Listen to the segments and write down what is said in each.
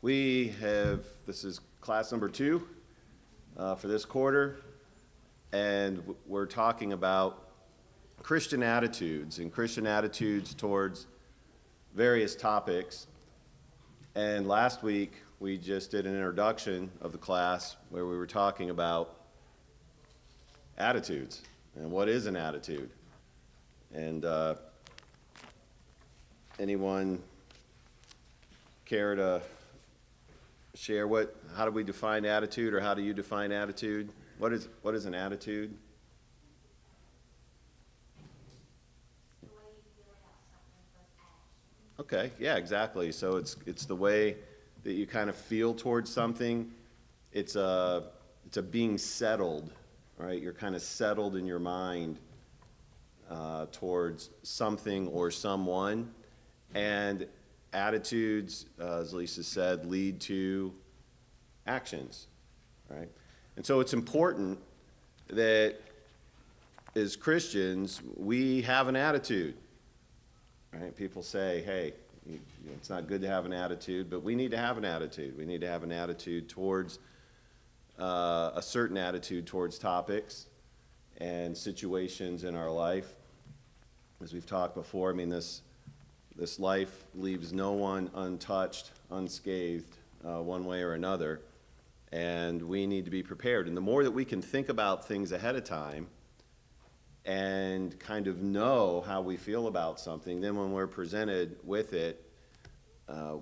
This is class number 2 for this quarter, and we're talking about Christian attitudes and Christian attitudes towards various topics. And last week, we just did an introduction of the class where we were talking about attitudes and what is an attitude. And anyone care to share how do we define attitude, or how do you define attitude? What is an attitude? The way you feel about something plus action. Okay, yeah, exactly. So it's the way that you kind of feel towards something. It's a being settled, right? You're kind of settled in your mind towards something or someone, and attitudes, as Lisa said, lead to actions, right? And so it's important that as Christians, we have an attitude, right? People say, hey, it's not good to have an attitude, but we need to have an attitude. We need to have an attitude towards, a certain attitude towards topics and situations in our life. As we've talked before, I mean, this life leaves no one untouched, unscathed, one way or another, and we need to be prepared. And the more that we can think about things ahead of time and kind of know how we feel about something, then when we're presented with it,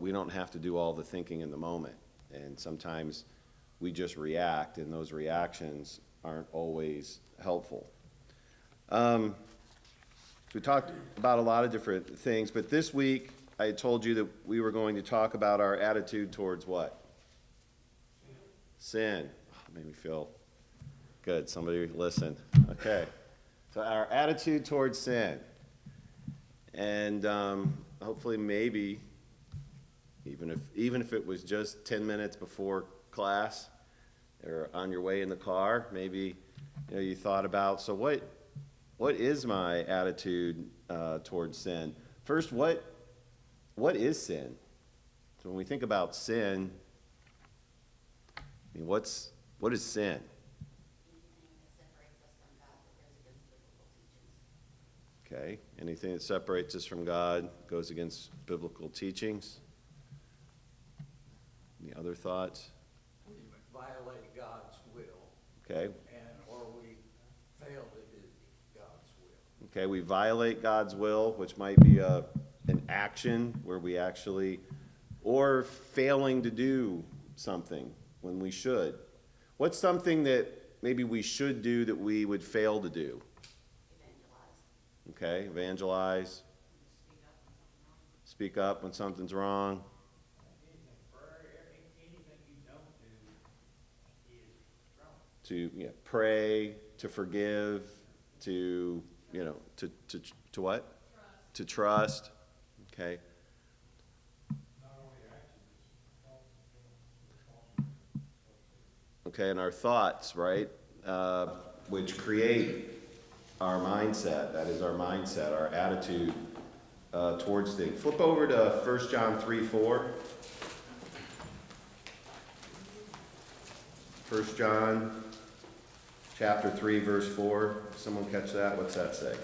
we don't have to do all the thinking in the moment. And sometimes we just react, and those reactions aren't always helpful. We talked about a lot of different things, but this week I told you that we were going to talk about our attitude towards what? Sin. Oh, made me feel good. Somebody listened. Okay. So our attitude towards sin. And hopefully maybe, even if it was just 10 minutes before class or on your way in the car, maybe you thought about, so what is my attitude towards sin? First, what is sin? So when we think about sin, I mean, what is sin? Anything that separates us from God, goes against biblical teachings. Okay, anything that separates us from God goes against biblical teachings. Any other thoughts? We violate God's will. Okay. Or we fail to do God's will. Okay, we violate God's will, which might be an action where we actually, or failing to do something when we should. What's something that maybe we should do that we would fail to do? Evangelize. Okay, evangelize. Speak up when something's wrong. Anything you don't do is wrong. To pray, to forgive, to to what? Trust. To trust. Okay. Not only actions, Okay, and our thoughts, right, which create our mindset. That is our mindset, our attitude towards things. Flip over to 1 John 3:4. 1 John chapter 3, verse 4. Someone catch that? What's that say?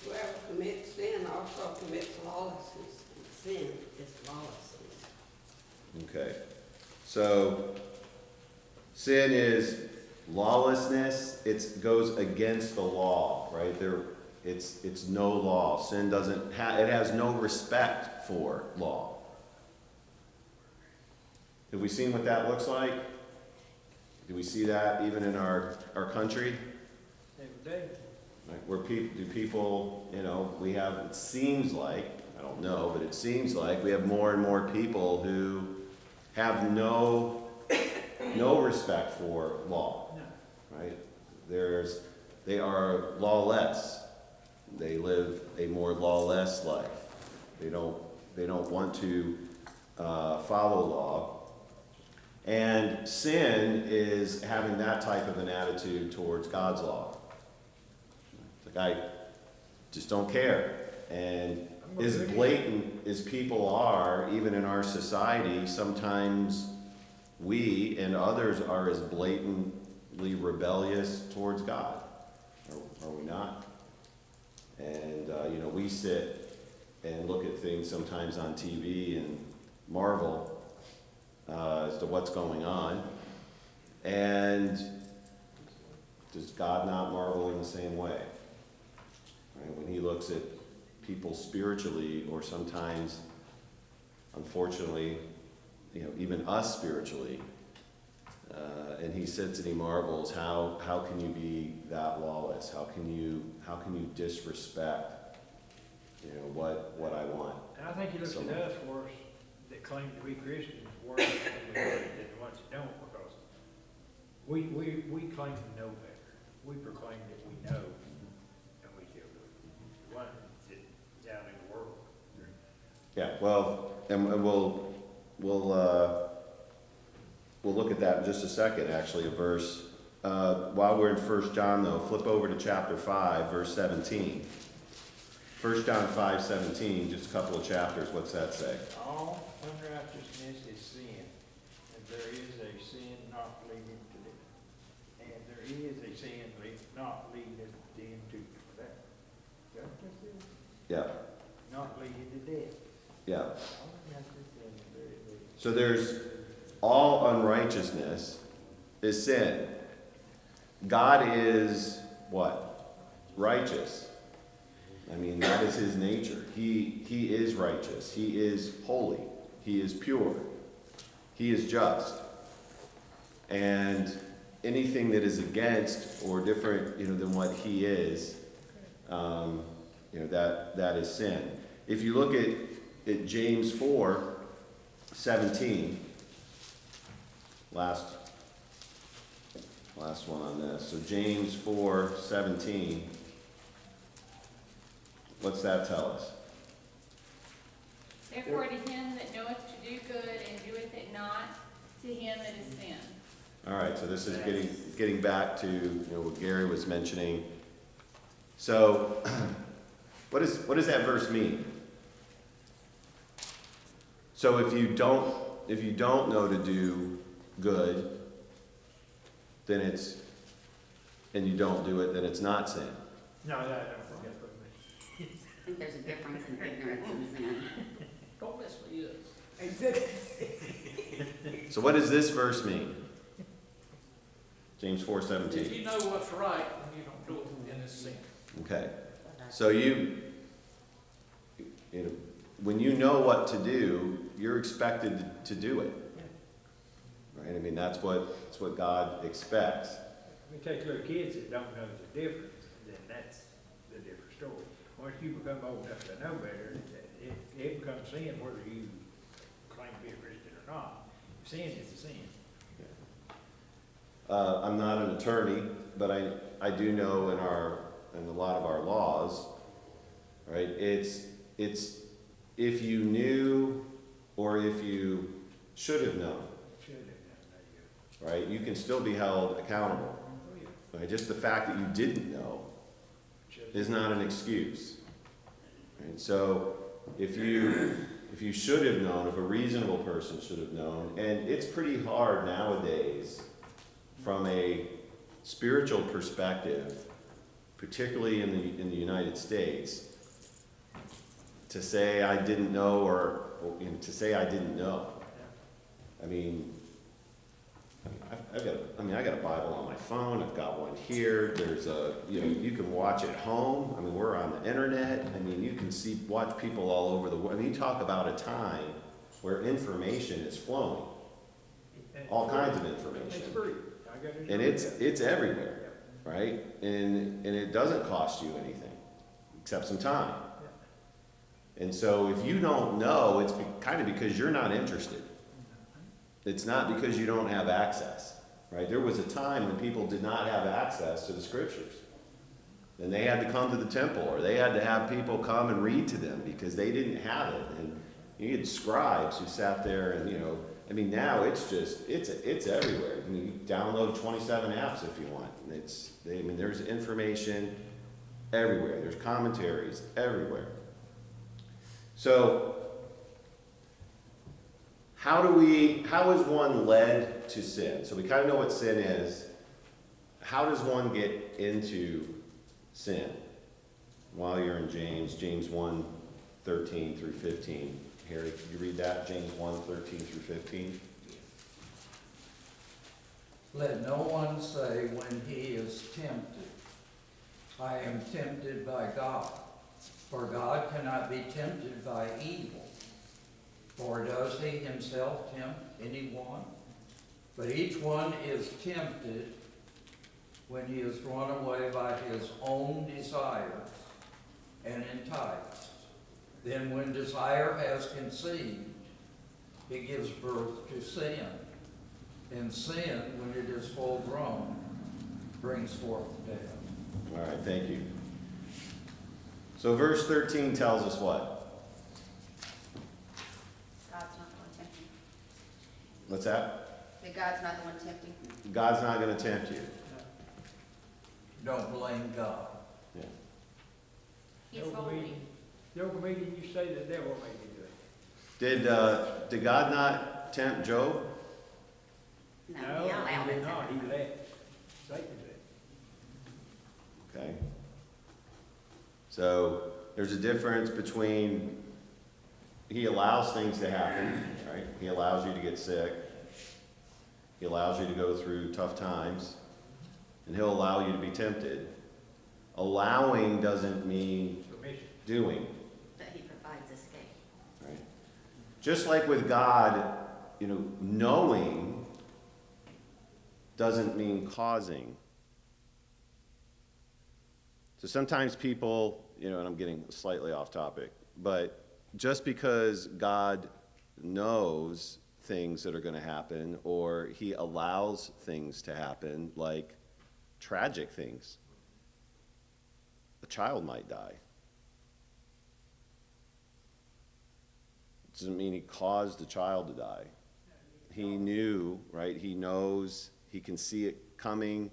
Whoever commits sin also commits lawlessness, and sin is lawlessness. Okay. So, sin is lawlessness. It goes against the law, right? It's no law. Sin it has no respect for law. Have we seen what that looks like? Do we see that even in our country? every day. Like where people, we have, it seems like, I don't know, but it seems like we have more and more people who have no respect for law, right? They are lawless. They live a more lawless life. They don't want to follow law. And sin is having that type of an attitude towards God's law. It's like, I just don't care. And as blatant as people are, even in our society, sometimes we and others are as blatantly rebellious towards God. Are we not? And, we sit and look at things sometimes on TV and marvel as to what's going on. And does God not marvel in the same way? Right? When he looks at people spiritually, or sometimes, unfortunately, even us spiritually, and he sits and he marvels, how can you be that lawless? How can you disrespect, what I want? And I think he looks So- at us worse that claim to be Christians worse than the ones that don't, because we claim to know better. We proclaim that we know, and we still do it. The one that's out in the world. Yeah, well, and we'll look at that in just a second, actually, a verse. While we're in 1 John, though, flip over to chapter 5, verse 17. 1 John 5:17, just a couple of chapters, what's that say? All unrighteousness is sin, and there is a sin not leading to death. And there is a sin not leading to that. Is that what this is? Yeah, Not leading to death. yeah. All unrighteousness is there is. So there's all unrighteousness is sin. God is what? Righteous. I mean, that is his nature. He is righteous. He is holy. He is pure. He is just. And anything that is against or different, than what he is, that is sin. If you look at James 4:17, last one on this. So James 4:17. What's that tell us? Therefore to him that knoweth to do good and doeth it not, to him it is sin. All right, so this is getting back to what Gary was mentioning. So, what does that verse mean? So if you don't know to do good, then and you don't do it, then it's not sin. No, I don't forget what I think there's a difference in ignorance and sin. Don't mess with us. So what does this verse mean? James If 4:17. you know what's right and you don't do it, then it's sin. Okay. So when you know what to do, you're expected to do it. Right? I mean, that's what God expects. We take little kids that don't know the difference, then that's the different story. Once you become old enough to know better, it becomes sin whether you claim to be a Christian or not. Sin is a sin. I'm not an attorney, but I do know in a lot of our laws, right? It's if you knew or if you should have known, Should have done that, right? You can still be held accountable. Right? Just the fact that you didn't know is not an excuse. Right? So if you should have known, if a reasonable person should have known, and it's pretty hard nowadays from a spiritual perspective, particularly in the United States, to say I didn't know or to say I didn't know. I mean, I got a Bible on my phone. I've got one here. There's you can watch at home. I mean, we're on the internet. I mean, you can watch people all over the world. I mean, you talk about a time where information is flowing, all kinds of information. It's free. I got it. And it's everywhere, right? And it doesn't cost you anything, except some time. And so if you don't know, it's kind of because you're not interested. It's not because you don't have access, right? There was a time when people did not have access to the scriptures. And they had to come to the temple, or they had to have people come and read to them because they didn't have it. And you had scribes who sat there and, I mean, now it's everywhere. I mean, you download 27 apps if you want. There's information everywhere. There's commentaries everywhere. So, how is one led to sin? So we kind of know what sin is. How does one get into sin? While you're in James 1, 13 through 15. Harry, could you read that? James 1, 13 through 15. Let no one say when he is tempted, I am tempted by God. For God cannot be tempted by evil. For does he himself tempt anyone? But each one is tempted when he is drawn away by his own desires and enticed. Then when desire has conceived, it gives birth to sin. And sin, when it is full grown, brings forth death. All right, thank you. So verse 13 tells us what? God's not the one tempting. What's that? That God's not the one tempting. God's not going to tempt you. Don't blame God. Yeah. He's No holy. comedian, no comedian, you say the devil made me do it. Did God not tempt Job? No, he allowed he it did to not, he happen. let Satan do it. Okay. So there's a difference between he allows things to happen, right? He allows you to get sick. He allows you to go through tough times. And he'll allow you to be tempted. Allowing doesn't mean Permission. doing, But he provides escape. right? Just like with God, knowing doesn't mean causing. So sometimes people, and I'm getting slightly off topic, but just because God knows things that are going to happen, or he allows things to happen, like tragic things, a child might die. Doesn't mean he caused the child to die. He knew, right? He knows, he can see it coming.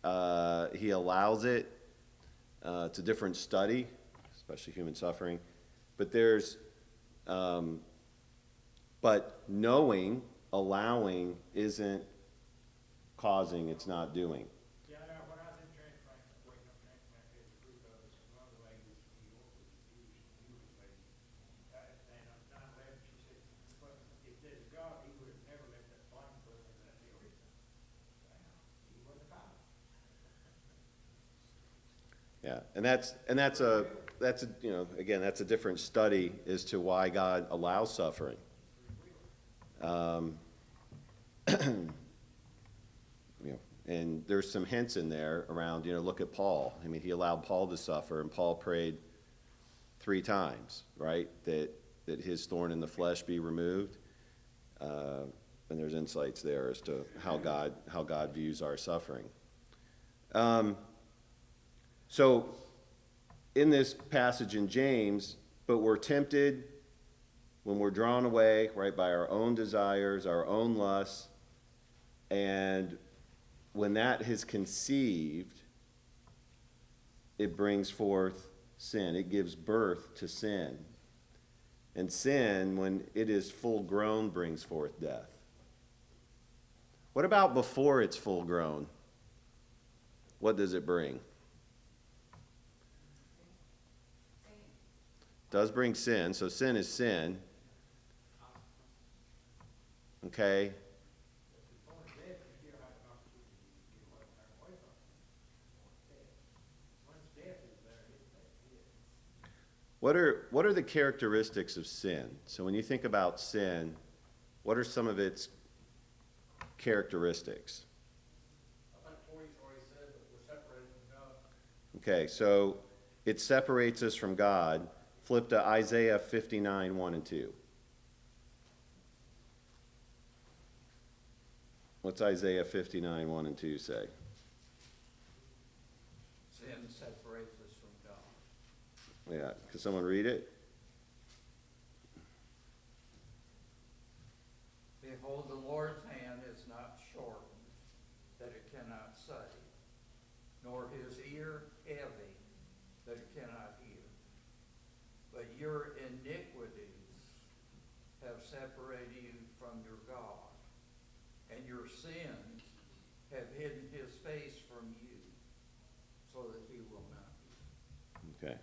He allows it. It's a different study, especially human suffering. But but knowing, allowing isn't causing, it's not doing. Yeah, when I was in transplant, waiting on transplant, there's a group of us, one of the ladies from New York was a Jewish lady. And on 9/11, she said, "But if there's a God, he would have never let that blind person in that hill." He wasn't a God. Yeah, and that's again, that's a different study as to why God allows suffering. And there's some hints in there around, look at Paul. I mean, he allowed Paul to suffer, and Paul prayed 3 times, right? That his thorn in the flesh be removed. And there's insights there as to how God views our suffering. So, in this passage in James, but we're tempted when we're drawn away, right, by our own desires, our own lusts, and when that is conceived, it brings forth sin. It gives birth to sin. And sin, when it is full grown, brings forth death. What about before it's full grown? What does it bring? Does bring sin, so sin is sin. Okay? What are the characteristics of sin? So when you think about sin, what are some of its characteristics? I think Corey's already said that we're separated from God. Okay, so it separates us from God. Flip to Isaiah 59, 1 and 2. What's Isaiah 59, 1 and 2 say? Sin separates us from God. Yeah, can someone read it? Behold, the Lord's hand is not shortened, that it cannot save, nor his ear heavy, that it cannot hear. But your separating you from your God. And your sins have hidden his face from you so that he will not be. Okay.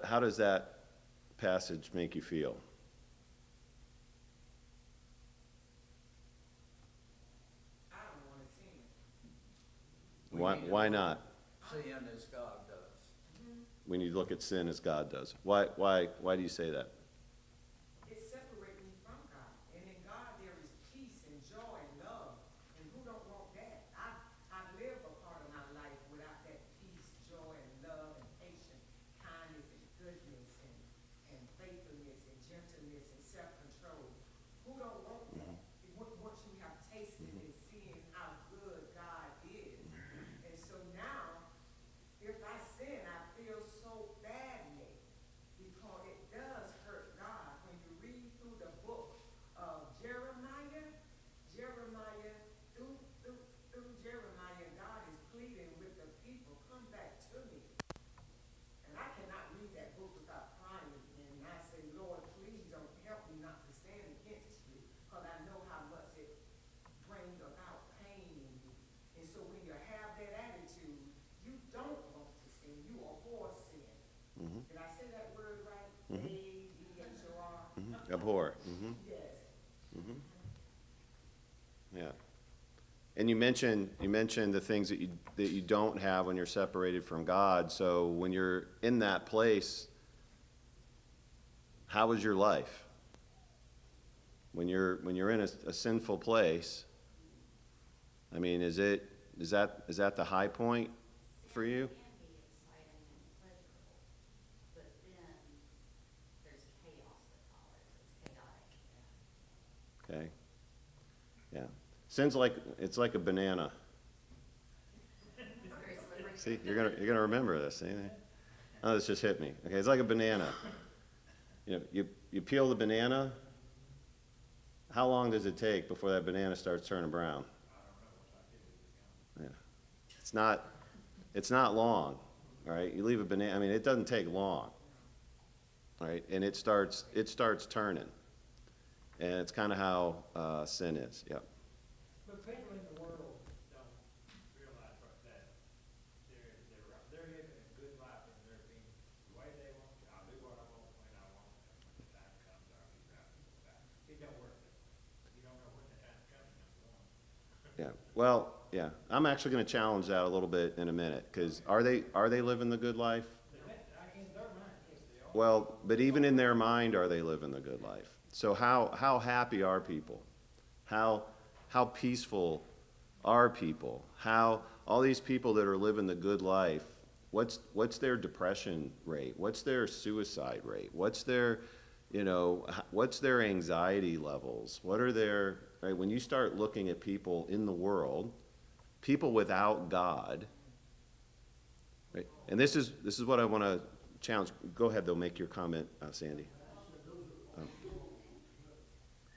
How does that passage make you feel? I don't want to sin. Why not? Sin as God does. When you look at sin as God does. Why do you say that? It separates me from God. And in God there is peace and joy and love. And who don't want that? I live a part of my life without that peace, joy, and love, and patience, kindness, and goodness, and faithfulness, and gentleness, and self-control. Who don't want that? Once you have tasted and seen how good God is. And so now, if I sin, I feel so badly because it does hurt God. When you read through the book of Jeremiah, through Jeremiah, God is pleading with the people, come back to me. And I cannot read that book without crying. And I say, Lord, please don't help me not to stand against you, because I know how much it brings about pain in you. And so when you have that attitude, you don't want to sin. You abhor sin. Did I say that word right? A-B-H-O-R? Abhor. Yes. Yeah. And you mentioned the things that you don't have when you're separated from God. So when you're in that place, how is your life? When you're in a sinful place, I mean, is that the high point for you? It can be exciting and pleasurable, but then there's chaos that follows. It's chaotic. Okay. Yeah. Sin's it's like a banana. It's very slippery. See, you're gonna remember this. See? Oh, this just hit me. Okay, it's like a banana. You know, you peel the banana. How long does it take before that banana starts turning brown? Yeah. It's not long. All right. You leave a banana. I mean, it doesn't take long. All right, and it starts turning, and it's kind of how sin is. Yep. But people in the world don't realize that they're living a good life in their opinion, the way they want to. I'll do what I want when I want, and when the time comes, I'll be right back. It don't work that way. You don't know when the time's coming, number one. Yeah. Well, yeah. I'm actually going to challenge that a little bit in a minute, because are they living the good life? In their mind, yes, they are. Well, but even in their mind, are they living the good life? So how happy are people? How peaceful are people? How all these people that are living the good life, what's their depression rate? What's their suicide rate? What's their anxiety levels? What are their, right? When you start looking at people in the world, people without God, right? And this is what I want to challenge. Go ahead, though, make your comment, Sandy.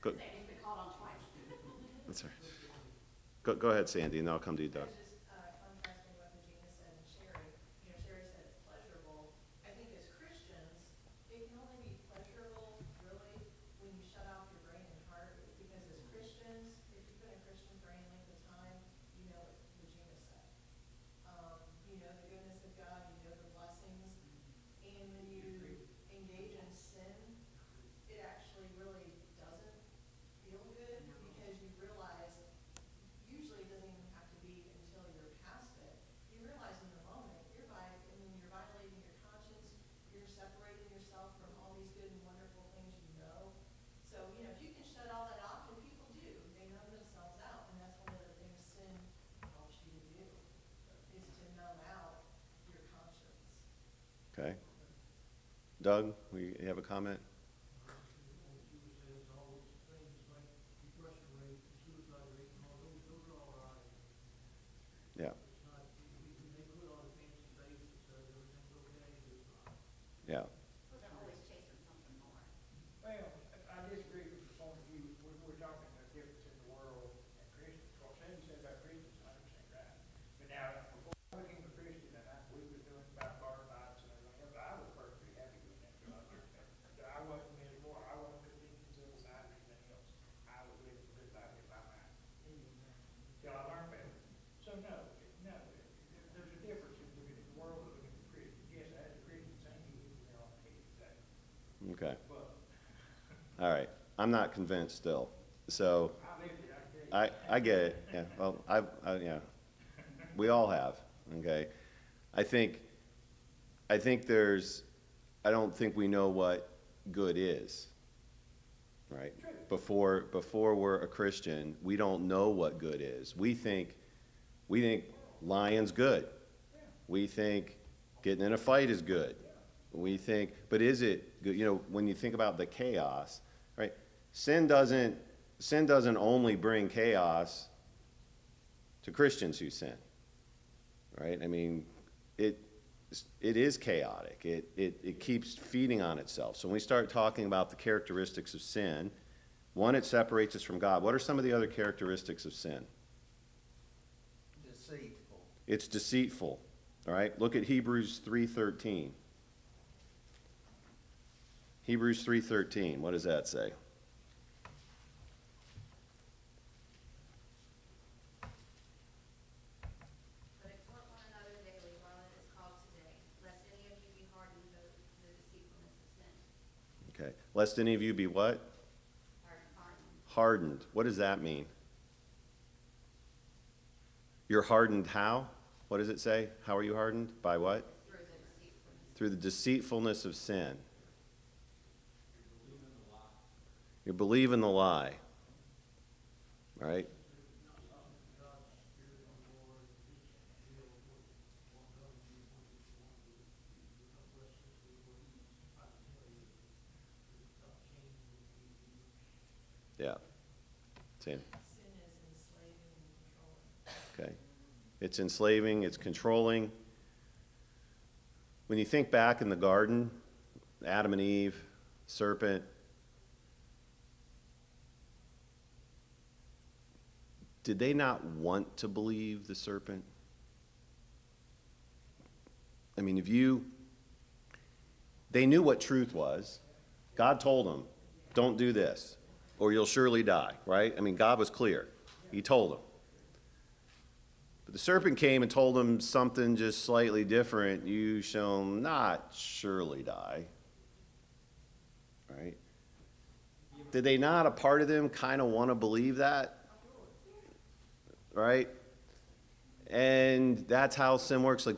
Go, You've been called on twice. that's all right. Go ahead, Sandy, and then I'll come to you, Doug. Just contrasting what Regina said and Sherry, Sherry said it's pleasurable. I think as Christians, it can only be pleasurable really when you shut off your brain and heart. Because as Christians, if you put in Christian for any length of time, you know what Regina said. You know the goodness of God, you know the blessings. And when you engage in sin, it actually really doesn't feel good because you realize usually it doesn't even have to be until you're past it. You realize in the moment, you're violating your conscience, you're separating yourself from all these good and wonderful things you know. So, if you can shut all that off, and people do, they numb themselves out, and that's one of the things sin helps you to do, is to numb out your conscience. Okay. Doug, you have a comment? Yeah. Yeah. They're always chasing something more. Well, I disagree with the point of view. We're talking about the difference in the world and Christians. What Sandy said about Christians, 100% right. But now, before I became a Christian, and we was doing about bar fights and everything else, I was perfectly happy with that until I So no, there's a difference in looking at the world and looking at the Christians. Yes, as a Christian, same you, they're all hated, exactly. Okay, But all right. I'm not convinced still. So I lived it, I can tell you. I get it, yeah, well, yeah, we all have, okay? I think I don't think we know what good is, right? Before we're a Christian, we don't know what good is. We think lying's good. We think getting in a fight is good. We think, but is it good? You know, when you think about the chaos, right? Sin doesn't only bring chaos to Christians who sin, right? I mean, it is chaotic. It keeps feeding on itself. So when we start talking about the characteristics of sin, one, it separates us from God. What are some of the other characteristics of sin? Deceitful. It's deceitful, all right? Look at Hebrews 3:13. Hebrews 3:13, what does that say? But exhort one another daily while it is called today, lest any of you be hardened by the deceitfulness of sin. Okay, lest any of you be what? Hardened. What does that mean? You're hardened how? What does it say? How are you hardened? By what? Through the deceitfulness. Through the deceitfulness of sin. You believe in the lie. Right? Yeah. Sin. Sin is enslaving and controlling. Okay. It's enslaving, it's controlling. When you think back in the garden, Adam and Eve, serpent, did they not want to believe the serpent? I mean, they knew what truth was. God told them, don't do this, or you'll surely die, right? I mean, God was clear. He told them. But the serpent came and told them something just slightly different. You shall not surely die, right? Did they not, a part of them, kind of want to believe that? Right? And that's how sin works. Like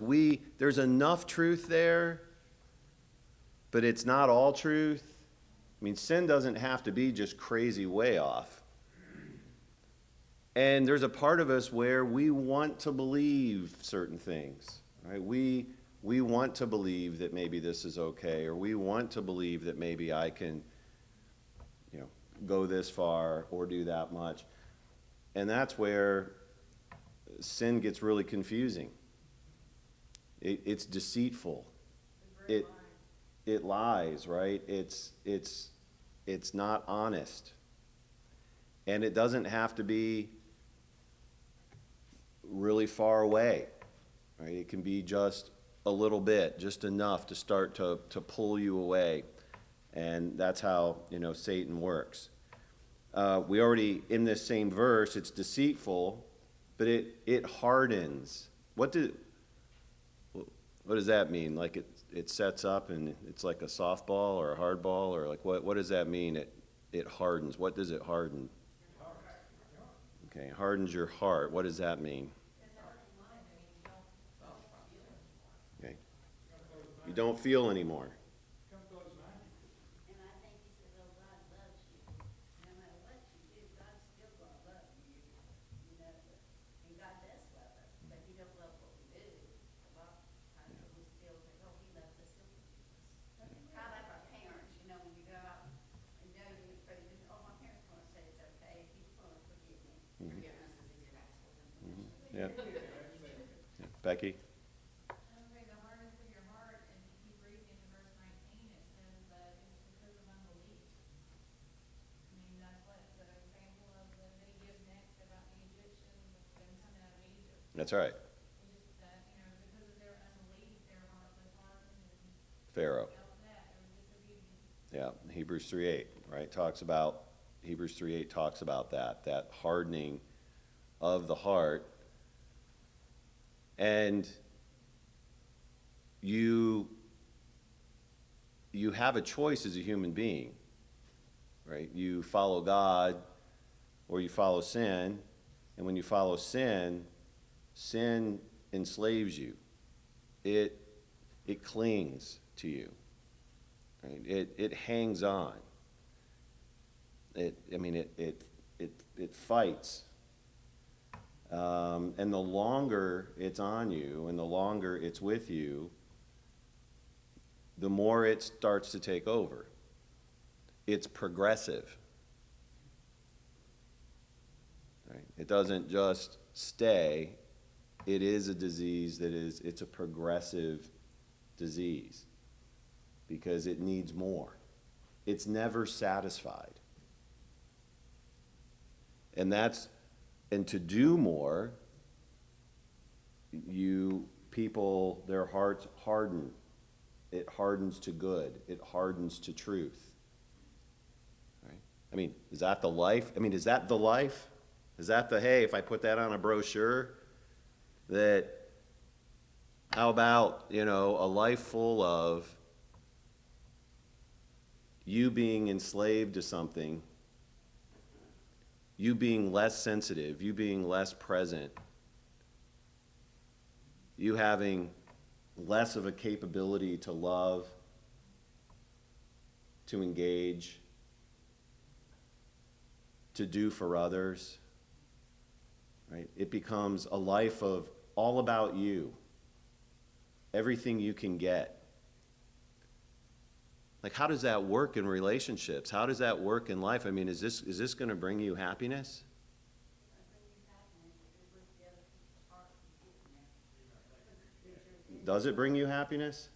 there's enough truth there, but it's not all truth. I mean, sin doesn't have to be just crazy way off. And there's a part of us where we want to believe certain things, right? We want to believe that maybe this is okay, or we want to believe that maybe I can, go this far or do that much. And that's where sin gets really confusing. It's deceitful. It lies, right? It's not honest. And it doesn't have to be really far away, right? It can be just a little bit, just enough to start to pull you away. And that's how, Satan works. We already, in this same verse, it's deceitful, but it hardens. What does that mean? Like it sets up and it's like a softball or a hard ball, or like what does that mean? It hardens. What does it harden? Okay, hardens your heart. What does that mean? Okay. You don't feel anymore. And I think he said, oh, God loves you. No matter what you do, God's still gonna love you. And God does love us, but he don't love what we do. A lot of times we still think, oh, he loves us, he'll forgive us. Kind of like our parents, when you go out and go to your friend, you oh, my parents are gonna say it's okay, he's gonna forgive me. Forgiveness is easier to ask for than permission. Yeah. Yeah. Becky? Okay, the hardness of your heart, and if you keep reading into verse 19, it says that it's because of unbelief. I mean, that's what the example of that he gives next about the Egyptians, them coming out of Egypt. That's right. He just, because of their unbelief, their heart was hardened, and Pharaoh. felt that, there was disobedience. Yeah, Hebrews 3:8, right, Hebrews 3:8 talks about that hardening of the heart. And you have a choice as a human being, right? You follow God or you follow sin. And when you follow sin, sin enslaves you. It clings to you, right? It hangs on. It fights. And the longer it's on you and the longer it's with you, the more it starts to take over. It's progressive. Right? It doesn't just stay. It is a disease it's a progressive disease because it needs more. It's never satisfied. And to do more, people, their hearts harden. It hardens to good. It hardens to truth. Right? I mean, is that the life? I mean, is that the life? Is that hey, if I put that on a brochure, how about, a life full of you being enslaved to something, you being less sensitive, you being less present, you having less of a capability to love, to engage, to do for others, right? It becomes a life of all about you, everything you can get. Like, how does that work in relationships? How does that work in life? I mean, is this going to bring you happiness? Does it bring you happiness?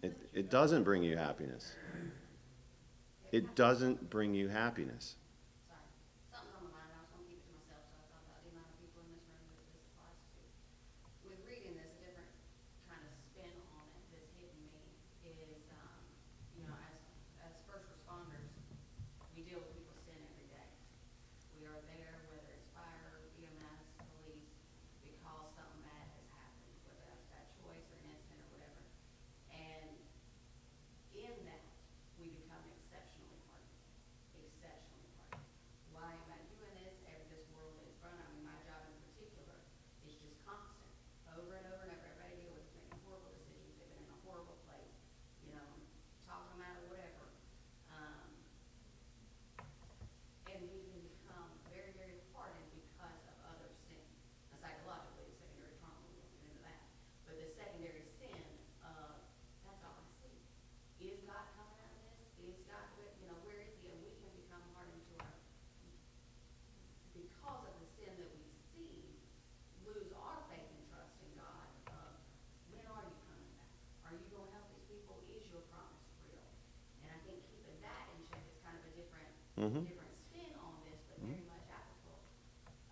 It doesn't bring you happiness. It doesn't bring you happiness. Sorry. Something's on my mind, I was gonna keep it to myself, so I thought about the amount of people in this room that this applies to. With reading this, a different kind of spin on it that's hitting me is, as first responders, we deal with people's sin every day. We are there, whether it's fire, EMS, police, because something bad has happened, whether that's that choice or an incident or whatever. And in that, we become exceptionally hardened. Exceptionally hardened. Why am I doing this? This world is run. I mean, my job in particular is just constant. Over and over and over. Everybody deal with making horrible decisions, living in a horrible place, talking them out of whatever. And we can become very, very hardened because of other sin. Now, psychologically, the secondary trauma, we won't get into that. But the secondary sin, that's all I see. Is God coming out of this? Is God, where is he? And we can become hardened to our, because of the sin that we see, lose our faith and trust in God of, when are you coming back? Are you going to help these people? Is your promise real? And I think keeping that in check is kind of a different spin on this, but very much applicable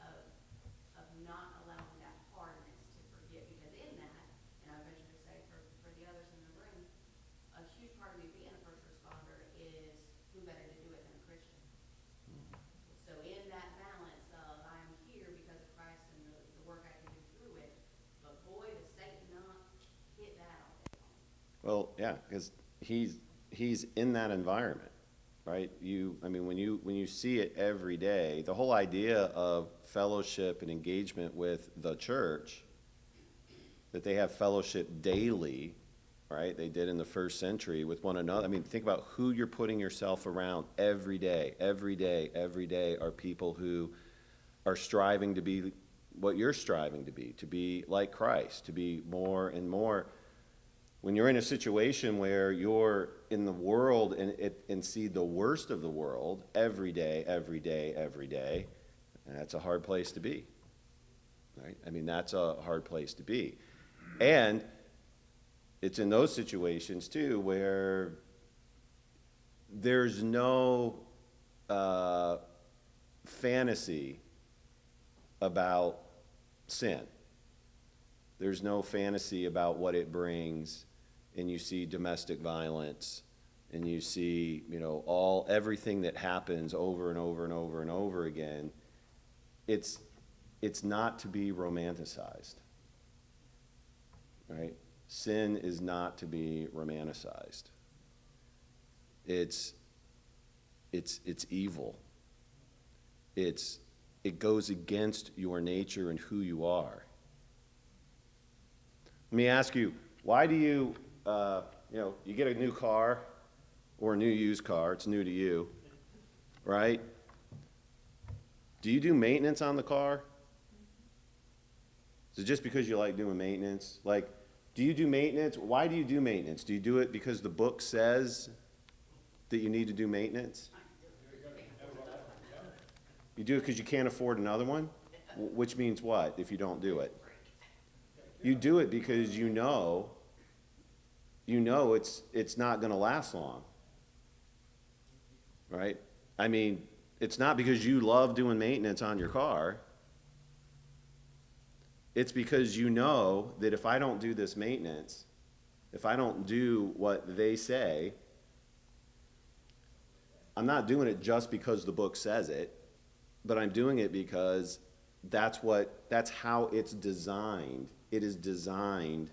of not allowing that hardness to forget, because in that, and I venture to say for the others in the room, a huge part of me being a first responder is who better to do it than a Christian. So in that balance of I'm here because of Christ and the work I can do through it, but boy, does Satan not hit that all day long. Well, yeah, because he's in that environment, right? When you see it every day, the whole idea of fellowship and engagement with the church, that they have fellowship daily, right? They did in the first century with one another. I mean, think about who you're putting yourself around every day. Every day, every day are people who are striving to be what you're striving to be like Christ, to be more and more. When you're in a situation where you're in the world and see the worst of the world every day, every day, every day, that's a hard place to be, right? I mean, that's a hard place to be. And it's in those situations, too, where there's no fantasy about sin. There's no fantasy about what it brings, and you see domestic violence, and you see, everything that happens over and over and over and over again. It's it's not to be romanticized, right? Sin is not to be romanticized. It's evil. It goes against your nature and who you are. Let me ask you, why do you get a new car or a new used car, it's new to you, right? Do you do maintenance on the car? Is it just because you like doing maintenance? Like, do you do maintenance? Why do you do maintenance? Do you do it because the book says that you need to do maintenance? You do it because you can't afford another one? Which means what if you don't do it? You do it because you know it's not going to last long, right? I mean, it's not because you love doing maintenance on your car. It's because you know that if I don't do this maintenance, if I don't do what they say, I'm not doing it just because the book says it, but I'm doing it because that's how it's designed. It is designed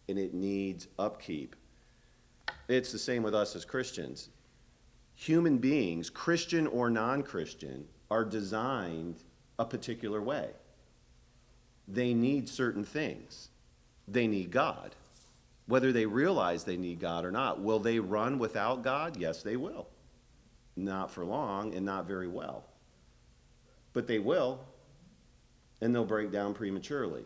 and it needs upkeep. It's the same with us as Christians. Human beings, Christian or non-Christian, are designed a particular way. They need certain things. They need God. Whether they realize they need God or not. Will they run without God? Yes, they will. Not for long and not very well. But they will, and they'll break down prematurely.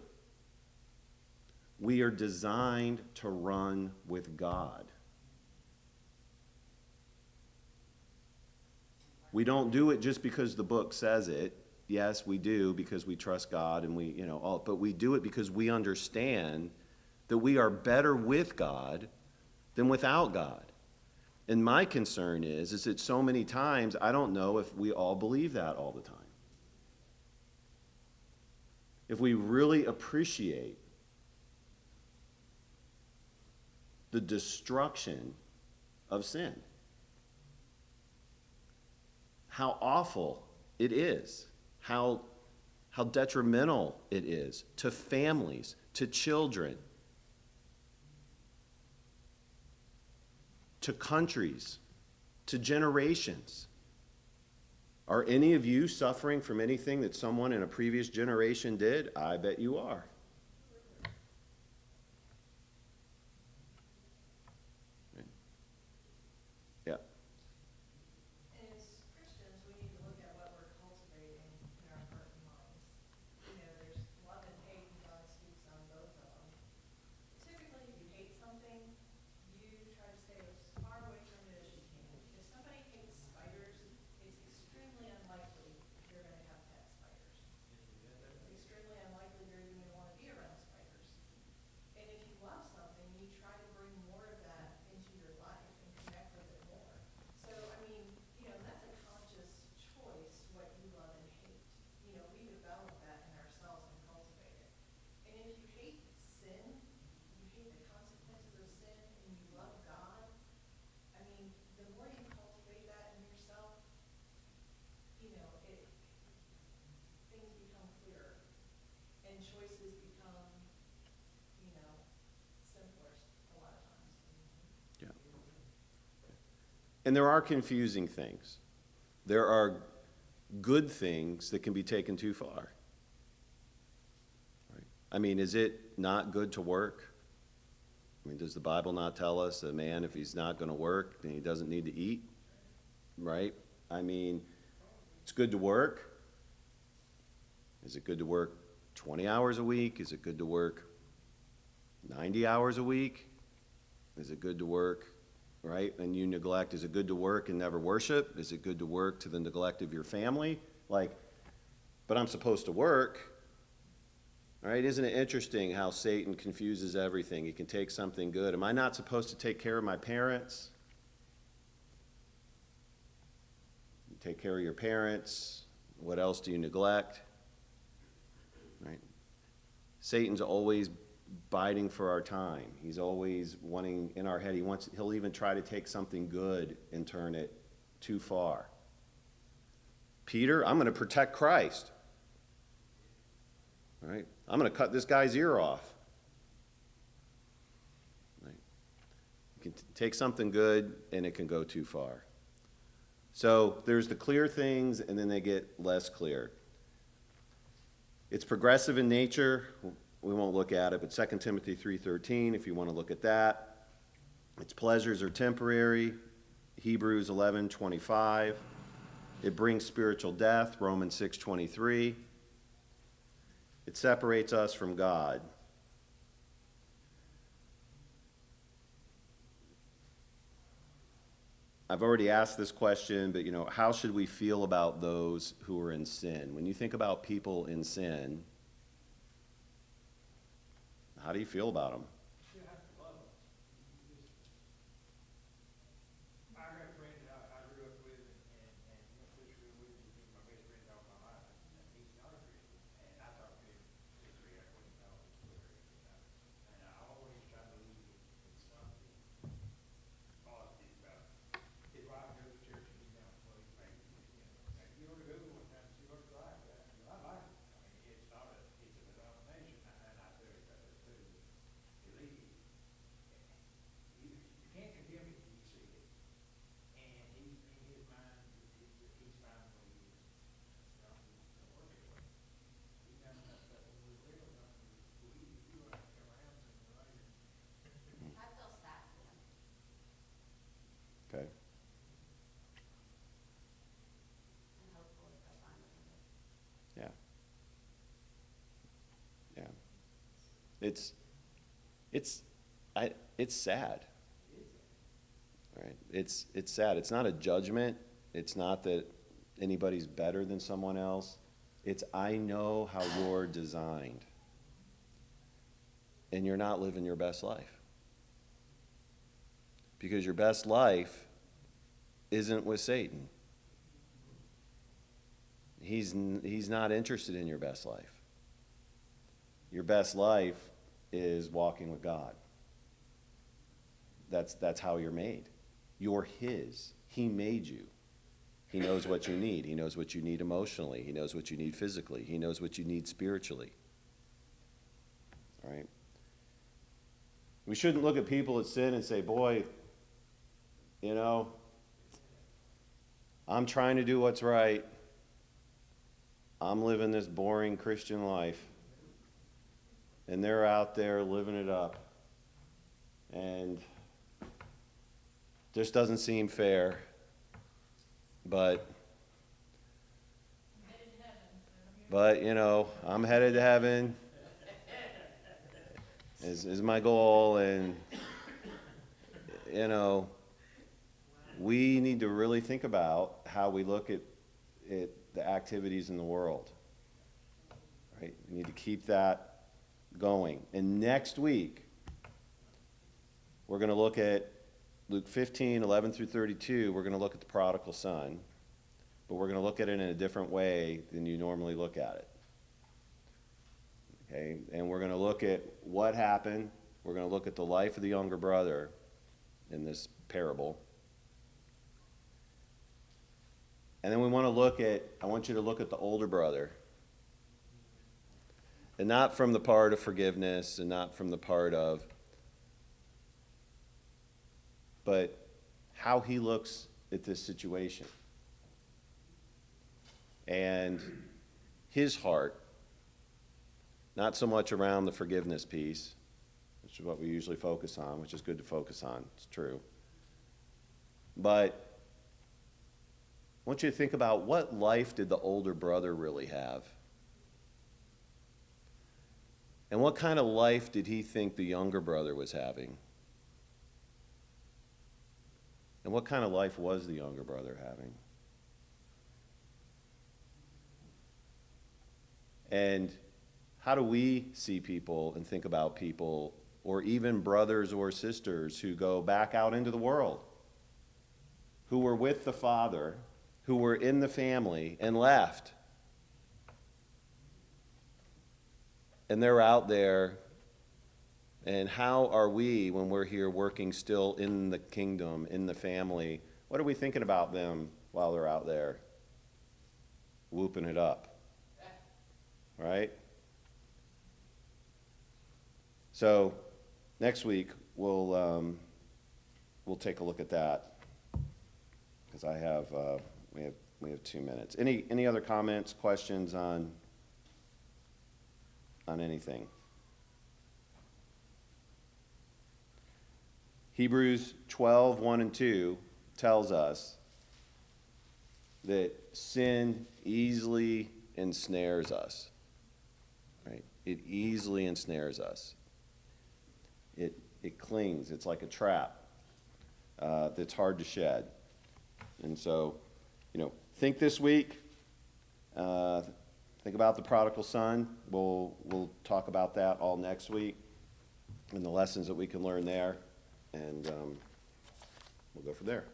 We are designed to run with God. We don't do it just because the book says it. Yes, we do because we trust God and but we do it because we understand that we are better with God than without God. And my concern is that so many times, I don't know if we all believe that all the time. If we really appreciate the destruction of sin, how awful it is, how detrimental it is to families, to children, to countries, to generations. Are any of you suffering from anything that someone in a previous generation did? I bet you are. Yeah. And as Christians, we need to look at what we're cultivating in our heart and minds. There's love and hate, and God speaks on both of them. Typically, if you hate something, you try to stay as far away from it as you can. If somebody hates spiders, it's extremely unlikely you're going to have pet spiders. It's extremely unlikely you're even going to want to be around spiders. And if you love something, you try to bring more of that into your life and connect with it more. So, that's a conscious choice, what you love and hate. We develop that in ourselves and cultivate it. And if you hate sin, you hate the consequences of sin, and you love God, the more you cultivate that in yourself, things become clearer. And choices become, simpler a lot of times. Yeah. And there are confusing things. There are good things that can be taken too far. Right? Is it not good to work? Does the Bible not tell us that man, if he's not going to work, then he doesn't need to eat? Right? It's good to work. Is it good to work 20 hours a week? Is it good to work 90 hours a week? Is it good to work, right? And you neglect, is it good to work and never worship? Is it good to work to the neglect of your family? But I'm supposed to work. All right, isn't it interesting how Satan confuses everything? He can take something good. Am I not supposed to take care of my parents? You take care of your parents. What else do you neglect? Right? Satan's always biting for our time. He's always wanting in our head. He'll even try to take something good and turn it too far. Peter, I'm going to protect Christ. right? I'm going to cut this guy's ear off. Right? You can take something good and it can go too far. So there's the clear things and then they get less clear. It's progressive in nature. We won't look at it, but 2 Timothy 3:13, if you want to look at that. Its pleasures are temporary. Hebrews 11:25. It brings spiritual death. Romans 6:23. It separates us from God. I've already asked this question, but how should we feel about those who are in sin? When you think about people in sin, how do you feel about them? You have to love them. I got a friend I grew up with and went to school with, he's been my best friend all my life, and he's not a Christian. And I talked to him this week, I couldn't talk to him, and I always try to leave him with something positive about it. His wife goes to church and he's down for his faith. You ought to go one time and see what it's like. I like it. I mean, it's a denomination, and I tell you, believe. You can't condemn it till you see it. And he's, in his mind, he's fine the way he is. Don't work it way. He's done enough stuff when we were little, we were like around and later. I feel sad for them, Okay. and hopefully they'll find a way. Yeah. Yeah. It's sad. Right? It's sad. It's not a judgment. It's not that anybody's better than someone else. It's I know how you're designed. And you're not living your best life. Because your best life isn't with Satan. He's not interested in your best life. Your best life is walking with God. That's how you're made. You're His. He made you. He knows what you need. He knows what you need emotionally. He knows what you need physically. He knows what you need spiritually. All right? We shouldn't look at people that sin and say, boy, I'm trying to do what's right. I'm living this boring Christian life. And they're out there living it up. And just doesn't seem fair. But I'm headed to heaven is my goal. And, we need to really think about how we look at the activities in the world. Right? We need to keep that going. And next week, we're going to look at Luke 15, 11 through 32. We're going to look at the prodigal son, but we're going to look at it in a different way than you normally look at it. Okay? And we're going to look at what happened. We're going to look at the life of the younger brother in this parable. And then I want you to look at the older brother. And not from the part of forgiveness and not from the part of, but how he looks at this situation. And his heart, not so much around the forgiveness piece, which is what we usually focus on, which is good to focus on, it's true. But I want you to think about what life did the older brother really have? And what kind of life did he think the younger brother was having? And what kind of life was the younger brother having? And how do we see people and think about people, or even brothers or sisters who go back out into the world, who were with the father, who were in the family and left? And they're out there. And how are we, when we're here working still in the kingdom, in the family, what are we thinking about them while they're out there whooping it up? Right? So next week, we'll take a look at that, because we have 2 minutes. Any other comments, questions on anything? Hebrews 12, 1 and 2 tells us that sin easily ensnares us, right? It easily ensnares us. It clings. It's like a trap that's hard to shed. And so, think this week. Think about the prodigal son. We'll talk about that all next week and the lessons that we can learn there. And we'll go from there.